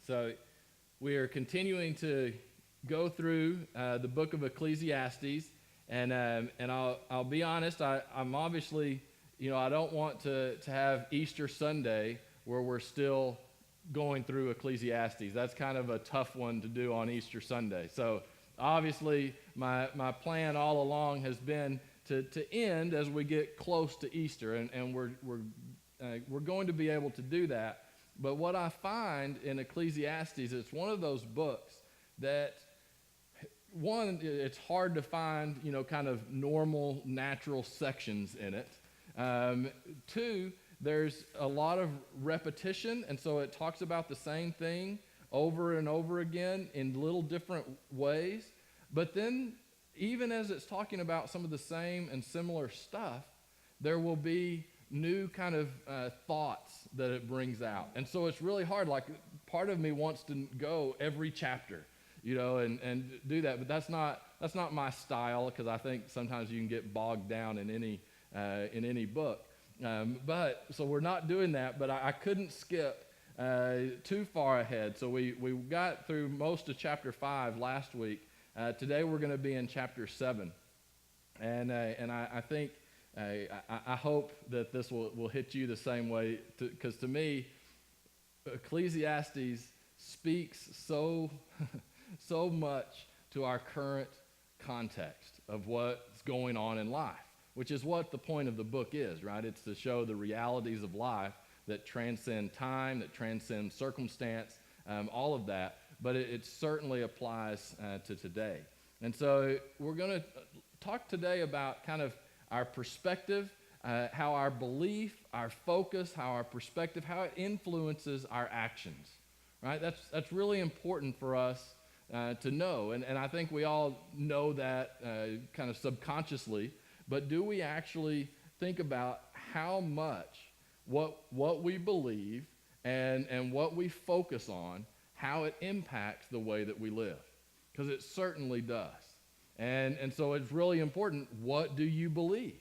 So we are continuing to go through the book of Ecclesiastes, and I'll be honest. I'm obviously, I don't want to have Easter Sunday where we're still going through Ecclesiastes. That's kind of a tough one to do on Easter Sunday. So obviously, my plan all along has been to end as we get close to Easter, and we're going to be able to do that. But what I find in Ecclesiastes, it's one of those books that, one, it's hard to find, kind of normal, natural sections in it. Two, there's a lot of repetition, and so it talks about the same thing over and over again in little different ways. But then, even as it's talking about some of the same and similar stuff, there will be new kind of thoughts that it brings out. And so it's really hard. Like, part of me wants to go every chapter, and do that. But that's not my style, because I think sometimes you can get bogged down in any book. But so we're not doing that. But I couldn't skip too far ahead. So we got through most of chapter 5 last week. Today we're going to be in chapter 7, and I think. I hope that this will hit you the same way, because to me, Ecclesiastes speaks so much to our current context of what's going on in life, which is what the point of the book is, right? It's to show the realities of life that transcend time, that transcend circumstance, all of that, but it certainly applies to today. And so we're going to talk today about kind of our perspective, how our belief, our focus, how our perspective, how it influences our actions, right? That's really important for us to know, and I think we all know that kind of subconsciously, but do we actually think about how much what we believe and what we focus on, how it impacts the way that we live? Because it certainly does. And so it's really important, what do you believe?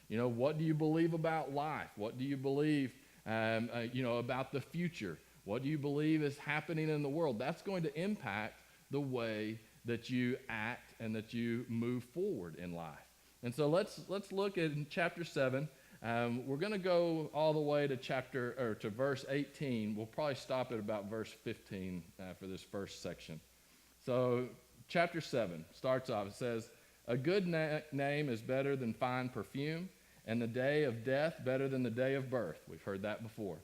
What do you believe about life? What do you believe, about the future? What do you believe is happening in the world? That's going to impact the way that you act and that you move forward in life. And so let's look at chapter 7. We're going to go all the way to verse 18. We'll probably stop at about verse 15 for this first section. So chapter 7 starts off. It says, "A good name is better than fine perfume, and the day of death better than the day of birth." We've heard that before.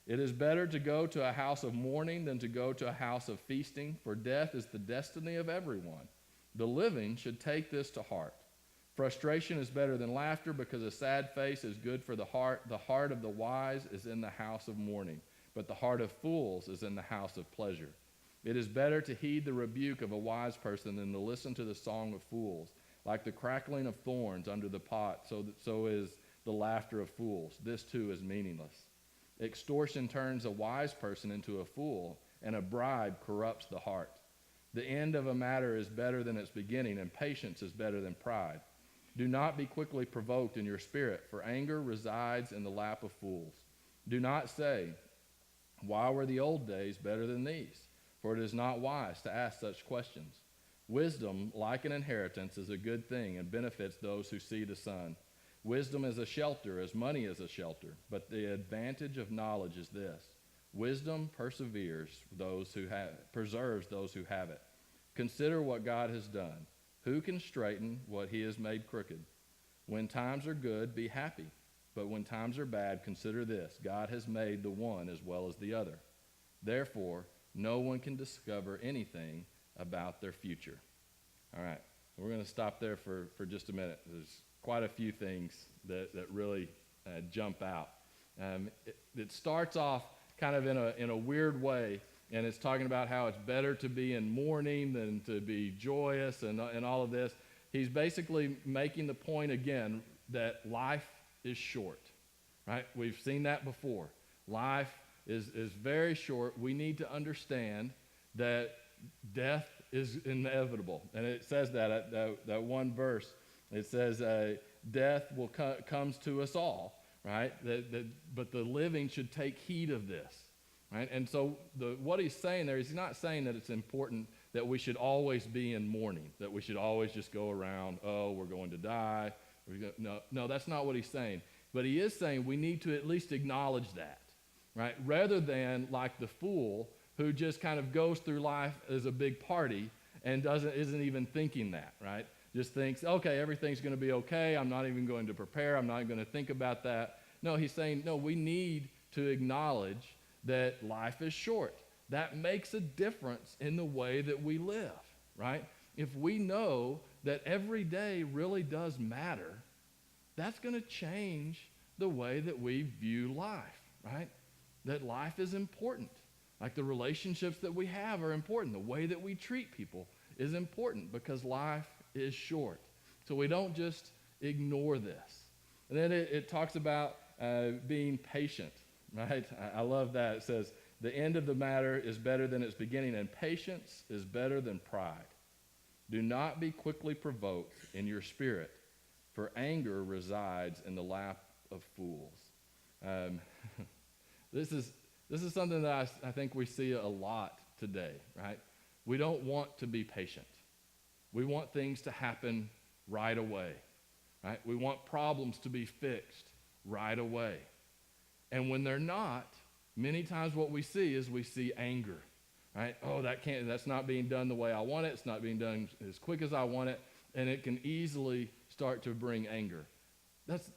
"It is better to go to a house of mourning than to go to a house of feasting, for death is the destiny of everyone. The living should take this to heart. Frustration is better than laughter, because a sad face is good for the heart. The heart of the wise is in the house of mourning, but the heart of fools is in the house of pleasure. It is better to heed the rebuke of a wise person than to listen to the song of fools. Like the crackling of thorns under the pot, so is the laughter of fools. This too is meaningless. Extortion turns a wise person into a fool, and a bribe corrupts the heart. The end of a matter is better than its beginning, and patience is better than pride. Do not be quickly provoked in your spirit, for anger resides in the lap of fools. Do not say, 'Why were the old days better than these?' For it is not wise to ask such questions. Wisdom, like an inheritance, is a good thing and benefits those who see the sun. Wisdom is a shelter, as money is a shelter. But the advantage of knowledge is this: wisdom preserves those who have it. Consider what God has done. Who can straighten what he has made crooked? When times are good, be happy. But when times are bad, consider this: God has made the one as well as the other. Therefore, no one can discover anything about their future." All right, we're going to stop there for just a minute. There's quite a few things that really jump out. It starts off kind of in a weird way, and it's talking about how it's better to be in mourning than to be joyous and all of this. He's basically making the point again that life is short, right? We've seen that before. Life is very short. We need to understand that death is inevitable. And it says that one verse. It says death comes to us all, right? But the living should take heed of this. right? And so what he's saying there is he's not saying that it's important that we should always be in mourning, that we should always just go around, oh, we're going to die. No, that's not what he's saying. But he is saying we need to at least acknowledge that, right? Rather than like the fool who just kind of goes through life as a big party and isn't even thinking that, right? Just thinks, okay, everything's going to be okay. I'm not even going to prepare. I'm not going to think about that. No, he's saying, no, we need to acknowledge that life is short. That makes a difference in the way that we live, right? If we know that every day really does matter, that's going to change the way that we view life, right? That life is important. Like the relationships that we have are important. The way that we treat people is important because life is short. So we don't just ignore this. And then it talks about being patient, right? I love that. It says, the end of the matter is better than its beginning, and patience is better than pride. Do not be quickly provoked in your spirit, for anger resides in the lap of fools. This is something that I think we see a lot today, right? We don't want to be patient. We want things to happen right away, right? We want problems to be fixed right away. And when they're not, many times what we see is we see anger, right? Oh, that's not being done the way I want it. It's not being done as quick as I want it. And it can easily start to bring anger. That's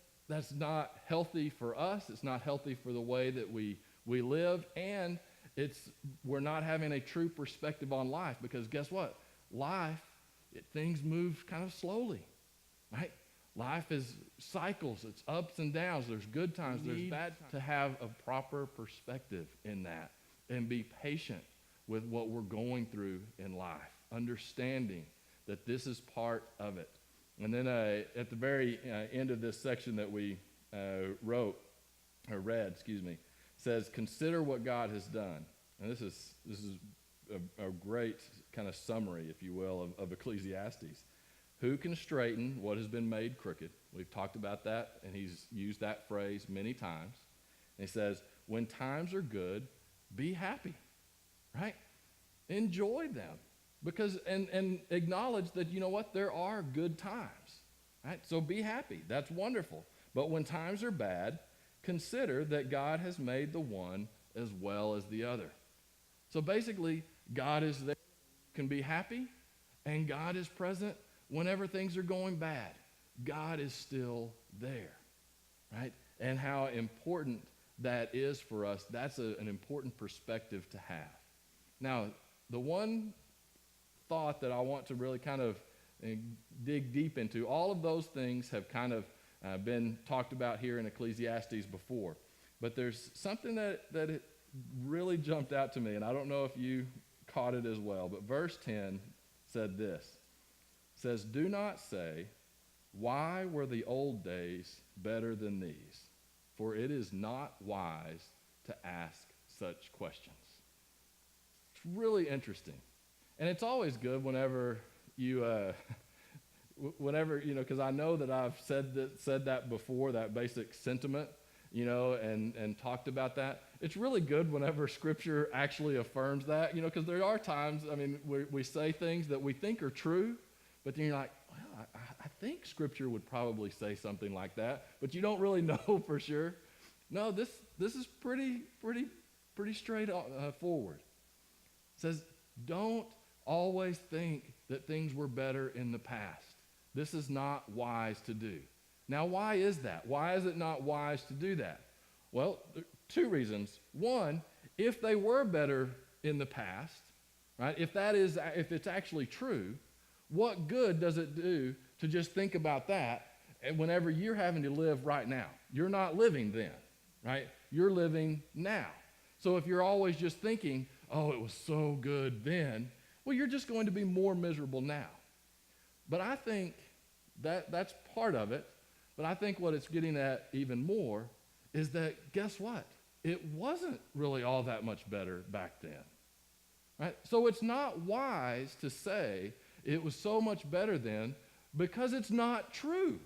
not healthy for us. It's not healthy for the way that we live. And we're not having a true perspective on life, because guess what? Things move kind of slowly, right? Life is cycles. It's ups and downs. There's good times. There's bad times. To have a proper perspective in that and be patient with what we're going through in life, understanding that this is part of it. And then at the very end of this section that we read, says, consider what God has done. And this is a great kind of summary, if you will, of Ecclesiastes. Who can straighten what has been made crooked? We've talked about that, and he's used that phrase many times. And he says, when times are good, be happy, right? Enjoy them. Because and acknowledge that, you know what, there are good times, right? So be happy. That's wonderful. But when times are bad, consider that God has made the one as well as the other. So basically, God is there, can be happy, and God is present whenever things are going bad. God is still there, right? And how important that is for us, that's an important perspective to have. Now, the one thought that I want to really kind of dig deep into, all of those things have kind of been talked about here in Ecclesiastes before. But there's something that it really jumped out to me, and I don't know if you caught it as well, but verse 10 said this. It says, do not say, why were the old days better than these? For it is not wise to ask such questions. It's really interesting. And it's always good whenever you, because I know that I've said that before, that basic sentiment, and talked about that. It's really good whenever Scripture actually affirms that, because there are times, we say things that we think are true, but then you're like, well, I think Scripture would probably say something like that, but you don't really know for sure. No, this is pretty straight forward. It says, don't always think that things were better in the past. This is not wise to do. Now, why is that? Why is it not wise to do that? Well, there are two reasons. One, if they were better in the past, right? If it's actually true, what good does it do to just think about that and whenever you're having to live right now? You're not living then, right? You're living now. So if you're always just thinking, oh, it was so good then, well, you're just going to be more miserable now. But I think that's part of it. But I think what it's getting at even more is that, guess what? It wasn't really all that much better back then. Right? So it's not wise to say it was so much better then because it's not true.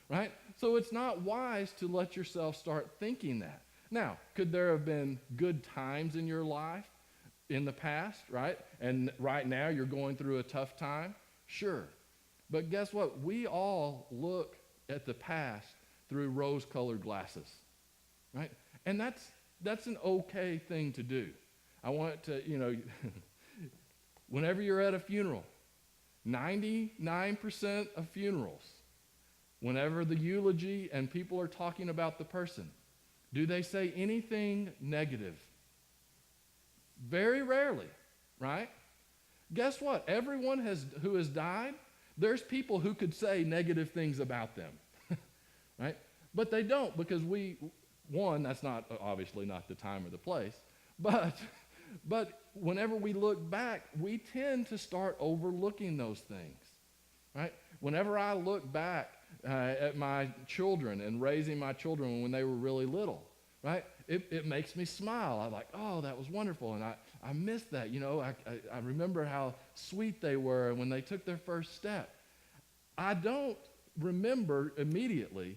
Right? So it's not wise to let yourself start thinking that. Now, could there have been good times in your life in the past, right? And right now you're going through a tough time? Sure. But guess what? We all look at the past through rose-colored glasses, right? And that's an okay thing to do. I want to, whenever you're at a funeral, 99% of funerals, whenever the eulogy and people are talking about the person, do they say anything negative? Very rarely, right? Guess what? Everyone who has died, there's people who could say negative things about them, right? But they don't, because that's not obviously not the time or the place, but whenever we look back, we tend to start overlooking those things, right? Whenever I look back at my children and raising my children when they were really little, right? It makes me smile. I'm like, oh, that was wonderful, and I miss that. I remember how sweet they were when they took their first step. I don't remember immediately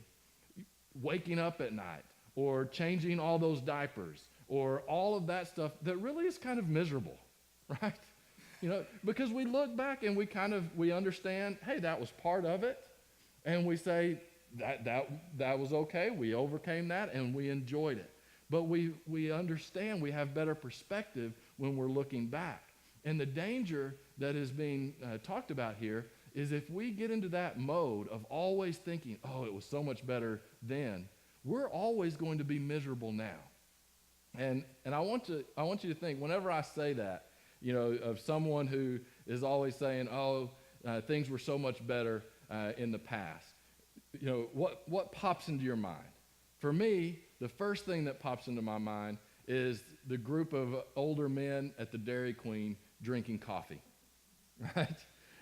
waking up at night or changing all those diapers or all of that stuff that really is kind of miserable, right? Because we look back and we understand, hey, that was part of it, and we say that was okay. We overcame that and we enjoyed it. But we understand, we have better perspective when we're looking back. And the danger that is being talked about here is if we get into that mode of always thinking, oh, it was so much better then, we're always going to be miserable now. And I want you to think, whenever I say that, of someone who is always saying, oh, things were so much better in the past, what pops into your mind? For me, the first thing that pops into my mind is the group of older men at the Dairy Queen drinking coffee, right?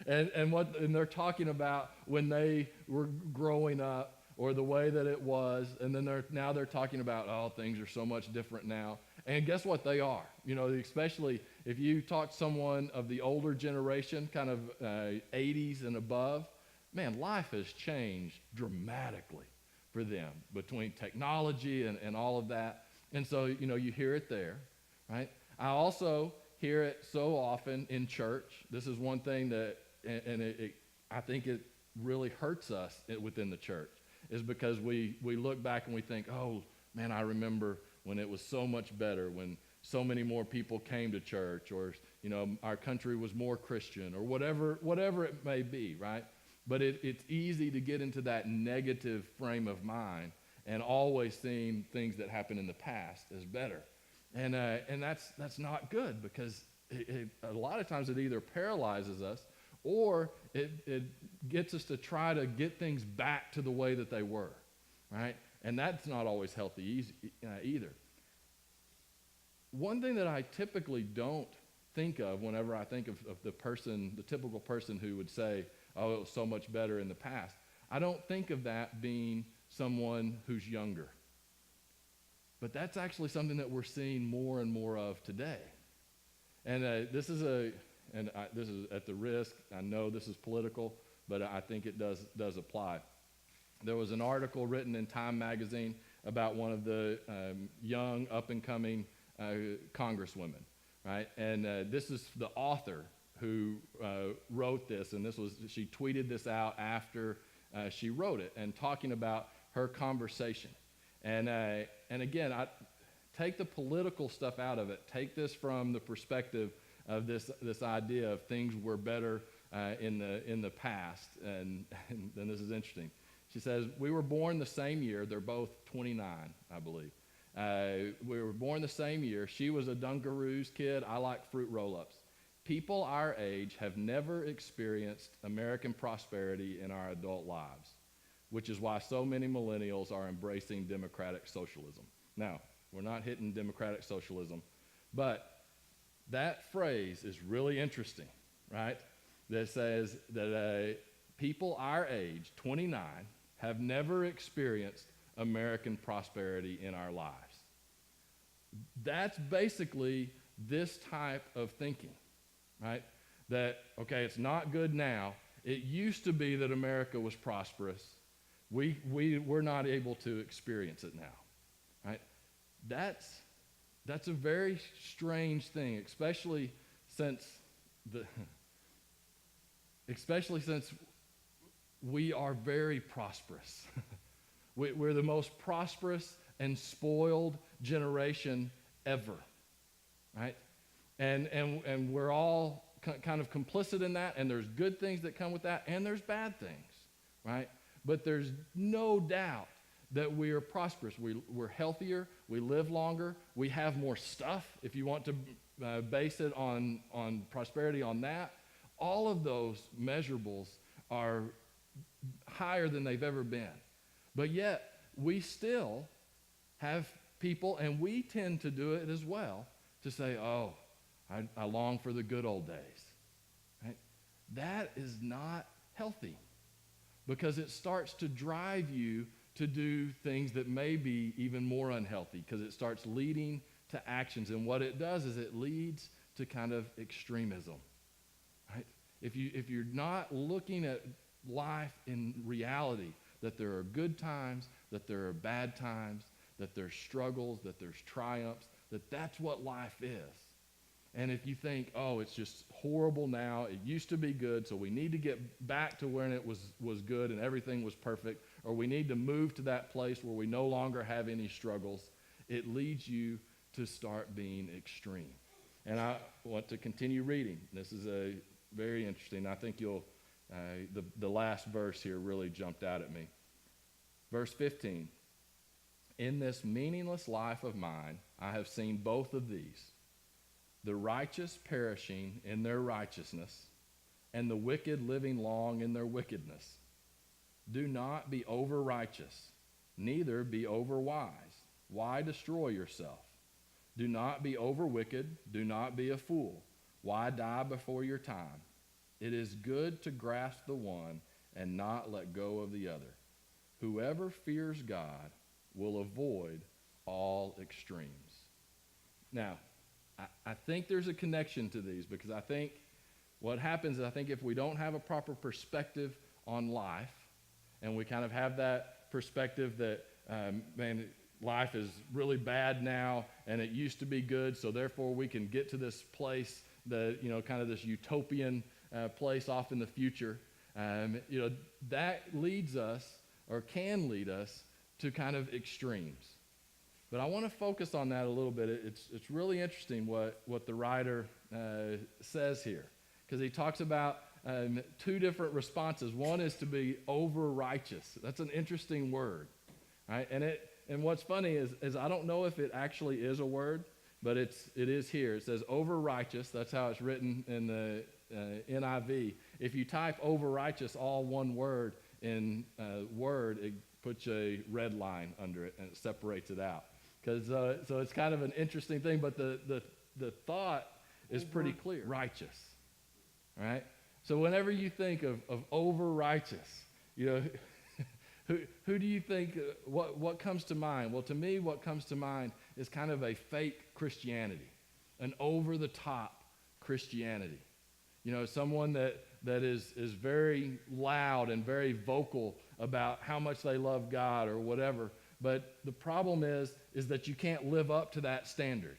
And they're talking about when they were growing up or the way that it was, and then they're talking about, oh, things are so much different now. And guess what? They are. Especially if you talk to someone of the older generation, kind of 80s and above, man, life has changed dramatically for them between technology and all of that. And so, you hear it there, right? I also hear it so often in church. This is one thing that, I think it really hurts us within the church, is because we look back and we think, oh, man, I remember when it was so much better, when so many more people came to church, or, our country was more Christian, or whatever it may be, right? But it's easy to get into that negative frame of mind and always seeing things that happened in the past as better. And that's not good, because a lot of times it either paralyzes us or it gets us to try to get things back to the way that they were, right? And that's not always healthy either. One thing that I typically don't think of whenever I think of the typical person who would say, oh, it was so much better in the past, I don't think of that being someone who's younger. But that's actually something that we're seeing more and more of today. And this is at the risk, I know this is political, but I think it does apply. There was an article written in Time magazine about one of the young, up-and-coming congresswomen, right? And this is the author who wrote this, and she tweeted this out after she wrote it, and talking about her conversation. And again, I take the political stuff out of it. Take this from the perspective of this idea of things were better in the past, and then this is interesting. She says, we were born the same year. They're both 29, I believe. We were born the same year. She was a Dunkaroos kid. I like fruit roll-ups. People our age have never experienced American prosperity in our adult lives, which is why so many millennials are embracing democratic socialism. Now, we're not hitting democratic socialism, but that phrase is really interesting, right? That says that people our age, 29, have never experienced American prosperity in our lives. That's basically this type of thinking, right? That, okay, it's not good now. It used to be that America was prosperous. We're not able to experience it now, right? That's a very strange thing, especially since we are very prosperous. We're the most prosperous and spoiled generation ever, right? And we're all kind of complicit in that, and there's good things that come with that, and there's bad things, right? But there's no doubt that we are prosperous. We're healthier, we live longer, we have more stuff, if you want to base it on prosperity on that. All of those measurables are higher than they've ever been. But yet, we still have people, and we tend to do it as well, to say, oh, I long for the good old days. Right? That is not healthy, because it starts to drive you to do things that may be even more unhealthy, because it starts leading to actions. And what it does is it leads to kind of extremism. Right? If you're not looking at life in reality, that there are good times, that there are bad times, that there's struggles, that there's triumphs, that's what life is. And if you think, oh, it's just horrible now, it used to be good, so we need to get back to when it was good and everything was perfect, or we need to move to that place where we no longer have any struggles, it leads you to start being extreme. And I want to continue reading. This is a very interesting. I think you'll, the last verse here really jumped out at me. Verse 15. In this meaningless life of mine, I have seen both of these, the righteous perishing in their righteousness, and the wicked living long in their wickedness. Do not be over-righteous, neither be over-wise. Why destroy yourself? Do not be over-wicked, do not be a fool. Why die before your time? It is good to grasp the one and not let go of the other. Whoever fears God will avoid all extremes. Now, I think there's a connection to these, because I think what happens is, I think if we don't have a proper perspective on life, and we kind of have that perspective that, man, life is really bad now, and it used to be good, so therefore we can get to this place, that, kind of this utopian place off in the future, that leads us, or can lead us, to kind of extremes. But I want to focus on that a little bit. It's really interesting what the writer says here, because he talks about two different responses. One is to be over-righteous. That's an interesting word, right? And what's funny is I don't know if it actually is a word, but it is here. It says over-righteous. That's how it's written in the NIV. If you type over-righteous, all one word in Word, it puts a red line under it, and it separates it out. So it's kind of an interesting thing, but the thought is pretty clear. Righteous, right? So whenever you think of over-righteous, who do you think, what comes to mind? Well, to me, what comes to mind is kind of a fake Christianity, an over-the-top Christianity. Someone that is very loud and very vocal about how much they love God or whatever. But the problem is that you can't live up to that standard,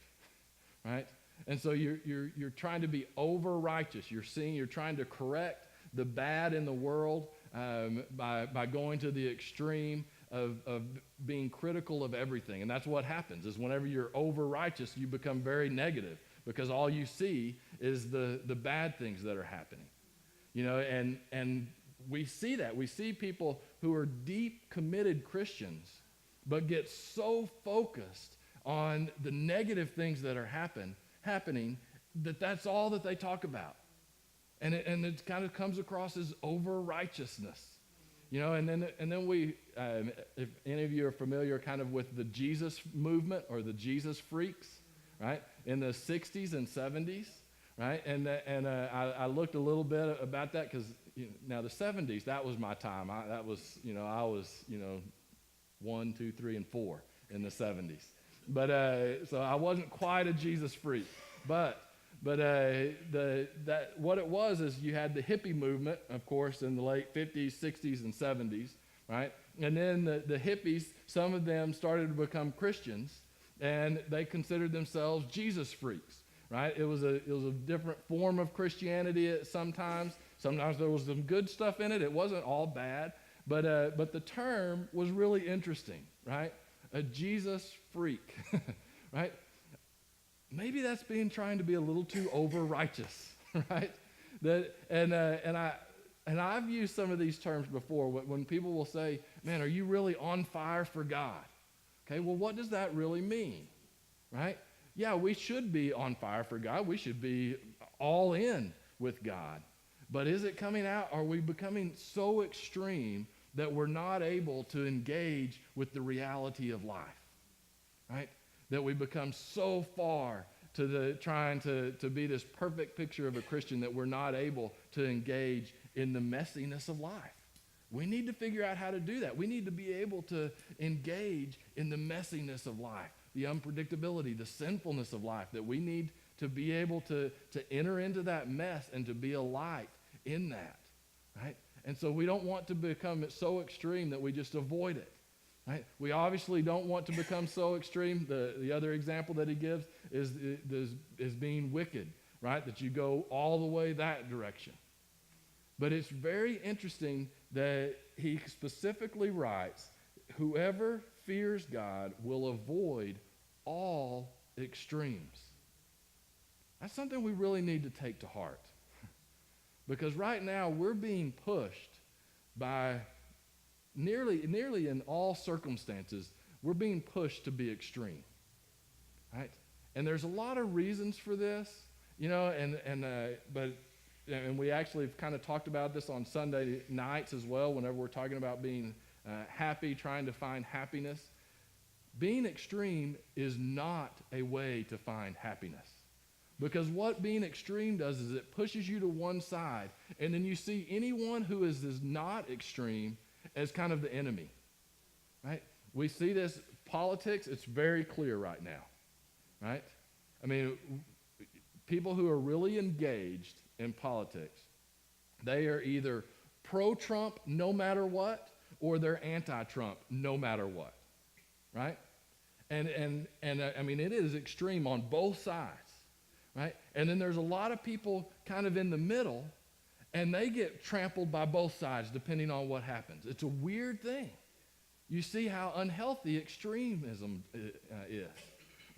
right? And so you're trying to be over-righteous. You're trying to correct the bad in the world by going to the extreme of being critical of everything. And that's what happens, is whenever you're over-righteous, you become very negative, because all you see is the bad things that are happening. And we see that. We see people who are deep, committed Christians, but get so focused on the negative things that are happening that's all that they talk about. And it kind of comes across as over-righteousness. And then we, if any of you are familiar kind of with the Jesus movement or the Jesus freaks, right? In the 60s and 70s, right? And I looked a little bit about that, because now the 70s, that was my time. I was 1, 2, 3, and 4 in the 70s. But so I wasn't quite a Jesus freak. But what it was is you had the hippie movement, of course, in the late 50s, 60s, and 70s, right? And then the hippies, some of them started to become Christians, and they considered themselves Jesus freaks, right? It was a different form of Christianity at sometimes. Sometimes there was some good stuff in it. It wasn't all bad, but the term was really interesting, right? A Jesus freak, right? Maybe that's trying to be a little too over righteous, right? And I've used some of these terms before when people will say, "Man, are you really on fire for God?" Okay, well, what does that really mean, right? Yeah, we should be on fire for God. We should be all in with God. But is it coming out? Are we becoming so extreme that we're not able to engage with the reality of life, right? That we become so far to trying to be this perfect picture of a Christian that we're not able to engage in the messiness of life. We need to figure out how to do that. We need to be able to engage in the messiness of life, the unpredictability, the sinfulness of life, that we need to be able to enter into that mess and to be a light in that, right? And so we don't want to become so extreme that we just avoid it, right? We obviously don't want to become so extreme. The other example that he gives is being wicked, right? That you go all the way that direction. But it's very interesting that he specifically writes, whoever fears God will avoid all extremes. That's something we really need to take to heart. Because right now we're being pushed by nearly in all circumstances, we're being pushed to be extreme, right? And there's a lot of reasons for this, and we actually have kind of talked about this on Sunday nights as well, whenever we're talking about being happy, trying to find happiness. Being extreme is not a way to find happiness. Because what being extreme does is it pushes you to one side, and then you see anyone who is not extreme as kind of the enemy, right? We see this politics, it's very clear right now, right? I mean, people who are really engaged in politics, they are either pro-Trump no matter what, or they're anti-Trump no matter what, right? And I mean, it is extreme on both sides. Right? And then there's a lot of people kind of in the middle, and they get trampled by both sides depending on what happens. It's a weird thing. You see how unhealthy extremism is.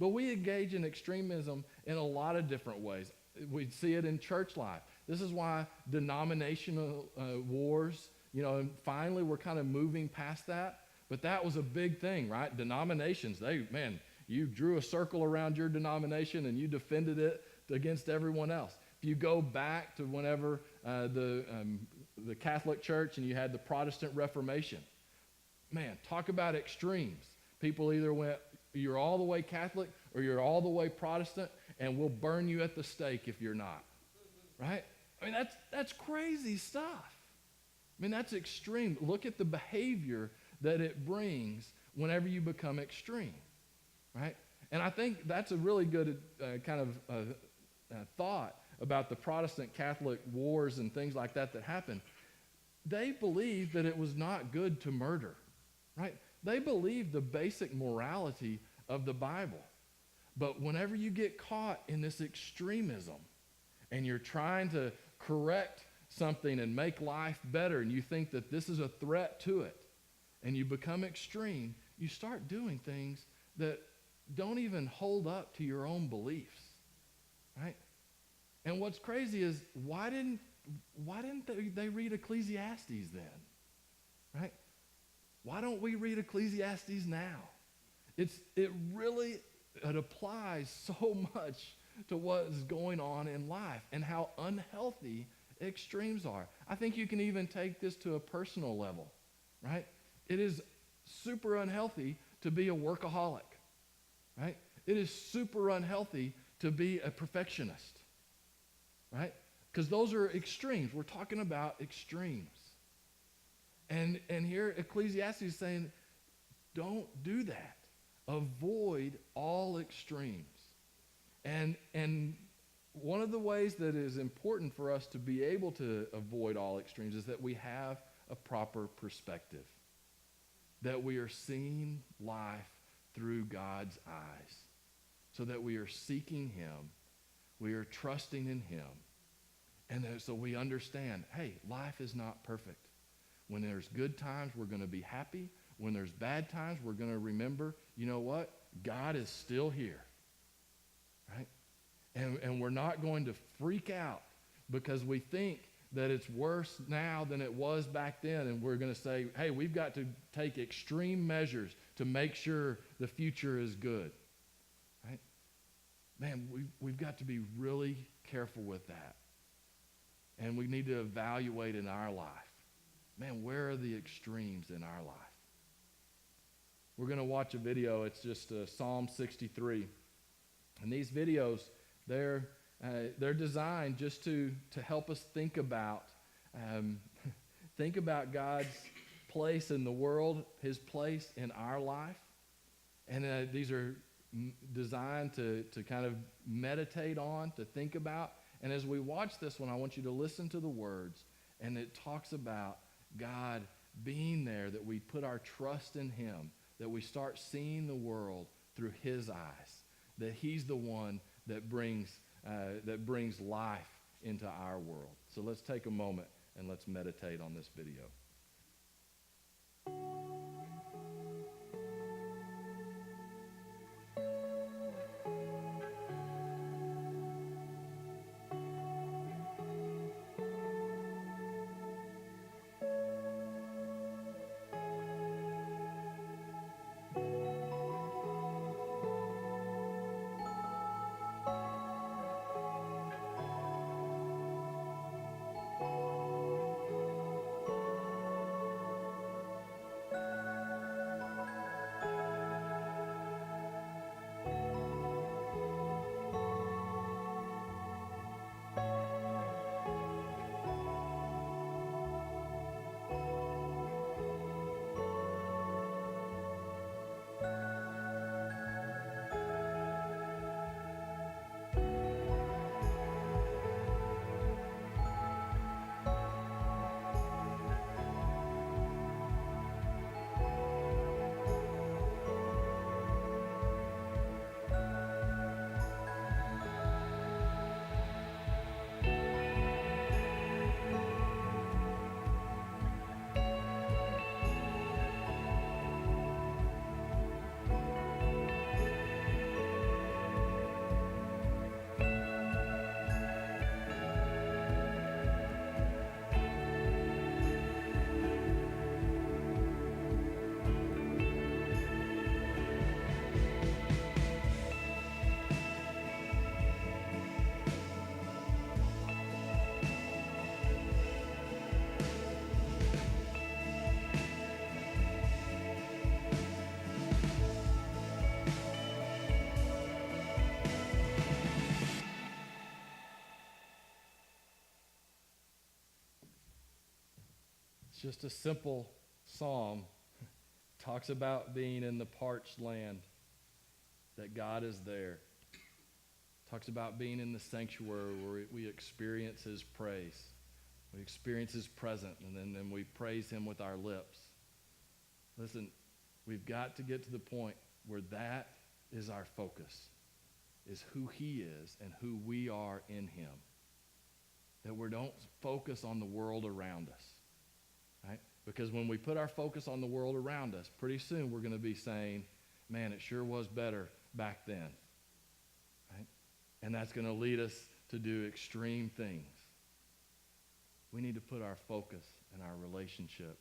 But we engage in extremism in a lot of different ways. We see it in church life. This is why denominational wars, and finally we're kind of moving past that. But that was a big thing, right? Denominations, you drew a circle around your denomination and you defended it against everyone else. If you go back to whenever the Catholic Church and you had the Protestant Reformation, man, talk about extremes. People either went, you're all the way Catholic or you're all the way Protestant, and we'll burn you at the stake if you're not, right? I mean, that's crazy stuff. I mean, that's extreme. Look at the behavior that it brings whenever you become extreme. Right? And I think that's a really good kind of thought about the Protestant Catholic wars and things like that happened. They believed that it was not good to murder, right? They believed the basic morality of the Bible. But whenever you get caught in this extremism and you're trying to correct something and make life better, and you think that this is a threat to it, and you become extreme, you start doing things that don't even hold up to your own beliefs, right? And what's crazy is why didn't they read Ecclesiastes then, right? Why don't we read Ecclesiastes now? It applies so much to what is going on in life and how unhealthy extremes are. I think you can even take this to a personal level, right? It is super unhealthy to be a workaholic. Right? It is super unhealthy to be a perfectionist, right? Because those are extremes. We're talking about extremes. And here Ecclesiastes is saying, don't do that. Avoid all extremes. And one of the ways that is important for us to be able to avoid all extremes is that we have a proper perspective, that we are seeing life through God's eyes so that we are seeking him, we are trusting in him, and so we understand, hey, life is not perfect. When there's good times, we're going to be happy. When there's bad times, we're going to remember, you know what? God is still here, right? And we're not going to freak out because we think that it's worse now than it was back then, and we're going to say, hey, we've got to take extreme measures to make sure the future is good, right? Man, we've got to be really careful with that. And we need to evaluate in our life, man, where are the extremes in our life? We're going to watch a video. It's just Psalm 63. And these videos, they're designed just to help us think about God's place in the world, his place in our life. And these are designed to kind of meditate on, to think about. And as we watch this one, I want you to listen to the words. And it talks about God being there, that we put our trust in him, that we start seeing the world through his eyes, that he's the one that brings life into our world. So let's take a moment and let's meditate on this video. Just a simple psalm. Talks about being in the parched land, that God is there. Talks about being in the sanctuary where we experience his praise. We experience his presence, and then we praise him with our lips. Listen, we've got to get to the point where that is our focus, is who he is and who we are in him. That we don't focus on the world around us. Right? Because when we put our focus on the world around us, pretty soon we're going to be saying, man, it sure was better back then. Right? And that's going to lead us to do extreme things. We need to put our focus and our relationship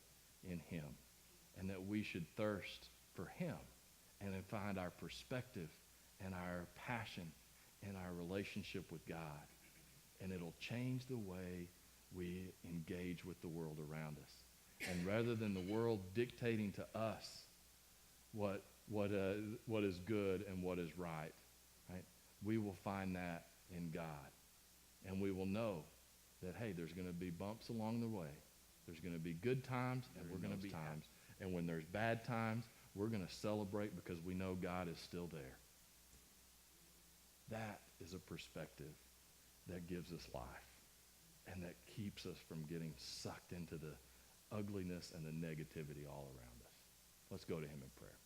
in him, and that we should thirst for him and then find our perspective and our passion and our relationship with God. And it'll change the way we engage with the world around us. And rather than the world dictating to us what is good and what is right, we will find that in God. And we will know that, hey, there's going to be bumps along the way. There's going to be good times, and we're going to be times. And when there's bad times, we're going to celebrate because we know God is still there. That is a perspective that gives us life and that keeps us from getting sucked into the ugliness and the negativity all around us. Let's go to him in prayer.